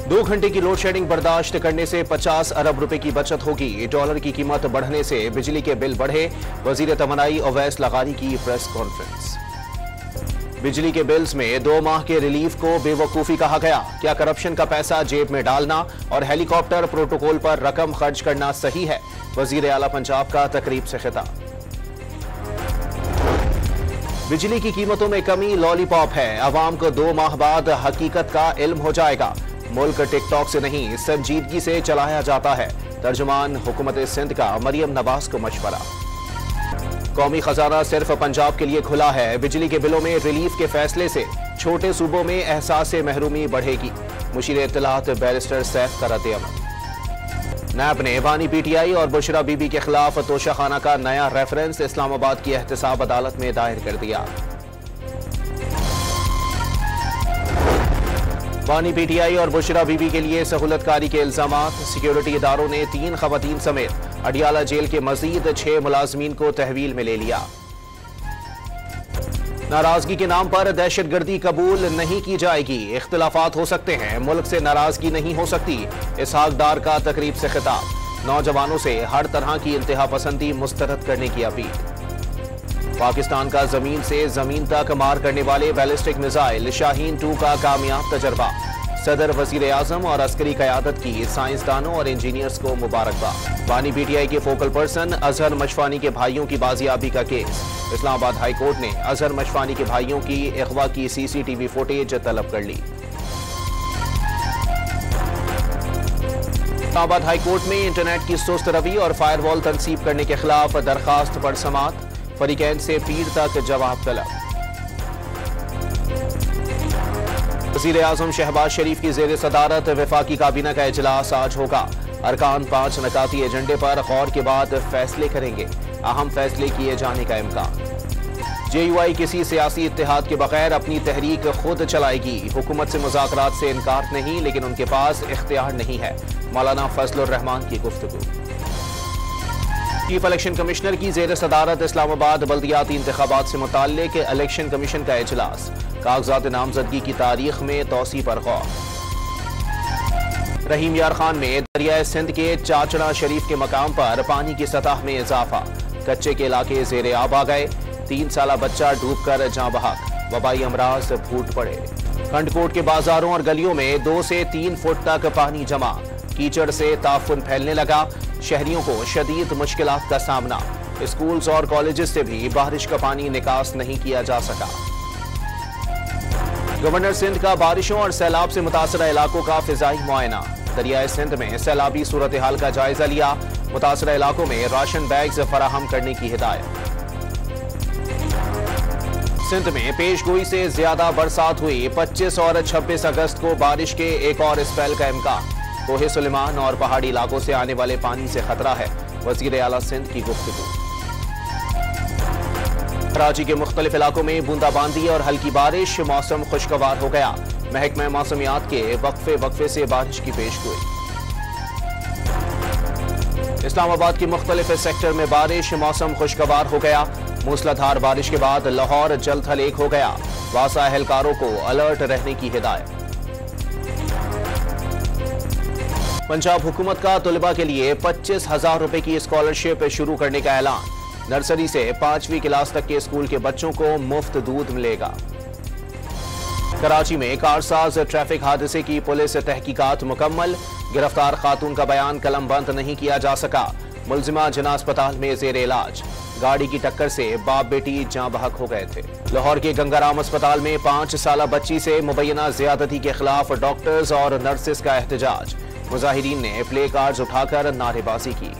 2 घंटे की load shedding बर्दाश्त करने से 50 अरब रुपए की बचत होगी। डॉलर की कीमत बढ़ने से बिजली के बिल बढ़े। वजीर तमन्नाई ओवैस लगारी की प्रेस कॉन्फ्रेंस। बिजली के बिल्स में 2 माह के रिलीफ को बेवकूफी कहा गया। क्या करप्शन का पैसा जेब में डालना और हेलीकॉप्टर प्रोटोकॉल पर रकम खर्च करना सही है? वजीर आला पंजाब का तकरीब से खिताब। बिजली की कीमतों में कमी लॉलीपॉप है। अवाम को 2 माह बाद हकीकत का इल्म हो जाएगा। मुल्क टिकटॉक से नहीं संजीदगी से चलाया जाता है। तर्जुमान हुकूमत सिंध का मरियम नवाज को मशवरा। कौमी खजाना सिर्फ पंजाब के लिए खुला है। बिजली के बिलों में रिलीफ के फैसले से छोटे सूबों में एहसास महरूमी बढ़ेगी। मुशीर इत्तलात बैरिस्टर सैफ का रद्द-ए-अमल। नैब ने बानी पीटीआई और बुशरा बीबी के खिलाफ तोशाखाना का नया रेफरेंस इस्लामाबाद की एहतसाब अदालत में दायर कर दिया। बानी पीटीआई और बुशरा बीबी के लिए सहूलतकारी के इल्जामात। सिक्योरिटी इदारों ने 3 खवातीन समेत अडियाला जेल के मजीद 6 मुलाजमीन को तहवील में ले लिया। नाराजगी के नाम पर दहशतगर्दी कबूल नहीं की जाएगी। इख्तिलाफात हो सकते हैं, मुल्क से नाराजगी नहीं हो सकती। इसहाक डार का तकरीब से खिताब। नौजवानों से हर तरह की इंतहा पसंदी मुस्तरद करने की अपील। पाकिस्तान का जमीन से जमीन तक मार करने वाले बैलिस्टिक मिसाइल शाहीन 2 का कामयाब तजर्बा। सदर, वजीर आजम और अस्करी क़यादत की साइंसदानों और इंजीनियर्स को मुबारकबाद। बानी पीटीआई के फोकल पर्सन अजहर मशफानी के भाइयों की बाजियाबी का केस। इस्लामाबाद हाई कोर्ट ने अजहर मशफानी के भाइयों की अगवा की CCTV फुटेज तलब कर ली। इस्लामाबाद हाई कोर्ट में इंटरनेट की सुस्त रवि और फायरवॉल तनसीब करने के खिलाफ दरखास्त पर समाअत। फरीकैन से पीर तक जवाब तलब। वज़ीर आज़म शहबाज शरीफ की जेर सदारत वफाकी काबीना का इजलास आज होगा। अरकान 5 नकाती एजेंडे पर गौर के बाद फैसले करेंगे। अहम फैसले किए जाने का इम्कान। JUI किसी सियासी इत्तेहाद के बगैर अपनी तहरीक खुद चलाएगी। हुकूमत से मुज़ाकरात से इनकार नहीं, लेकिन उनके पास इख्तियार नहीं है। मौलाना फजलुर रहमान की गुफ्तगू। चीफ इलेक्शन कमिश्नर की जेर सदारत इस्लामाबाद बल्दियाती इंतखाबात से मुताल्लिक इलेक्शन कमीशन का इजलास। कागजात नामजदगी की तारीख में तौसी पर गौर। रहीम यार खान में दरियाए सिंध के चाचड़ा शरीफ के मकाम पर पानी की सतह में इजाफा। कच्चे के इलाके जेर आब आ गए। 3 साला बच्चा डूब कर जाँ बहक। वबाई अमराज फूट पड़े। खंडकोट के बाजारों और गलियों में 2 से 3 फुट तक पानी जमा। कीचड़ से ताफुन फैलने लगा। शहरियों को शदीद मुश्किलात का सामना। स्कूल्स और कॉलेजेस से भी बारिश का पानी निकास नहीं किया जा सका। गवर्नर सिंध का बारिशों और सैलाब से मुतासरा इलाकों का फिजाई मुआयना। दरियाए सिंध में सैलाबी सूरत हाल का जायजा लिया। मुतासरा इलाकों में राशन बैग्स फराहम करने की हिदायत। सिंध में पेशगोई से ज्यादा बरसात हुई। 25 और 26 अगस्त को बारिश के एक और स्पेल का इम्कान। कोहे सुलेमान और पहाड़ी इलाकों से आने वाले पानी से खतरा है। वजीर आला सिंध की गुफ्तगू। कराची के मुख्तलिफ इलाकों में बूंदाबांदी और हल्की बारिश। मौसम खुशगवार हो गया। महकमा मौसमियात के वक्फे से बारिश की पेशगोई। इस्लामाबाद के मुख्तलिफ सेक्टर में बारिश। मौसम खुशगवार हो गया। मूसलाधार बारिश के बाद लाहौर जल थल एक हो गया। वासा एहलकारों को अलर्ट रहने की हिदायत। पंजाब हुकूमत का तलबा के लिए 25,000 रुपए की स्कॉलरशिप शुरू करने का ऐलान। नर्सरी से 5वीं क्लास तक के स्कूल के बच्चों को मुफ्त दूध मिलेगा। कराची में कारसाज ट्रैफिक हादसे की पुलिस तहकीकात मुकम्मल। गिरफ्तार खातून का बयान कलमबंद नहीं किया जा सका। मुलजिमा जना अस्पताल में जेर इलाज। गाड़ी की टक्कर से बाप बेटी जाँ बहक हो गए थे। लाहौर के गंगाराम अस्पताल में 5 साला बच्ची से मुबैना ज्यादती के खिलाफ डॉक्टर्स और नर्सेस का एहतजाज। मुजाहिरीन ने प्ले कार्ड्स उठाकर नारेबाजी की।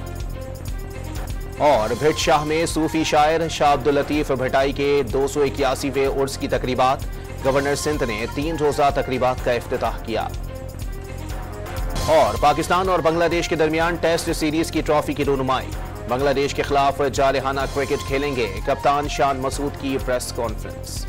और भिट शाह में सूफी शायर शाह अब्दुल लतीफ भटाई के 281वें उर्स की तकरीबात। गवर्नर सिंध ने 3 रोजा तकरीबात का इफ्तिताह किया। और पाकिस्तान और बांग्लादेश के दरमियान टेस्ट सीरीज की ट्रॉफी की रूनुमाई। बांग्लादेश के खिलाफ जारहाना क्रिकेट खेलेंगे। कप्तान शान मसूद की प्रेस कॉन्फ्रेंस।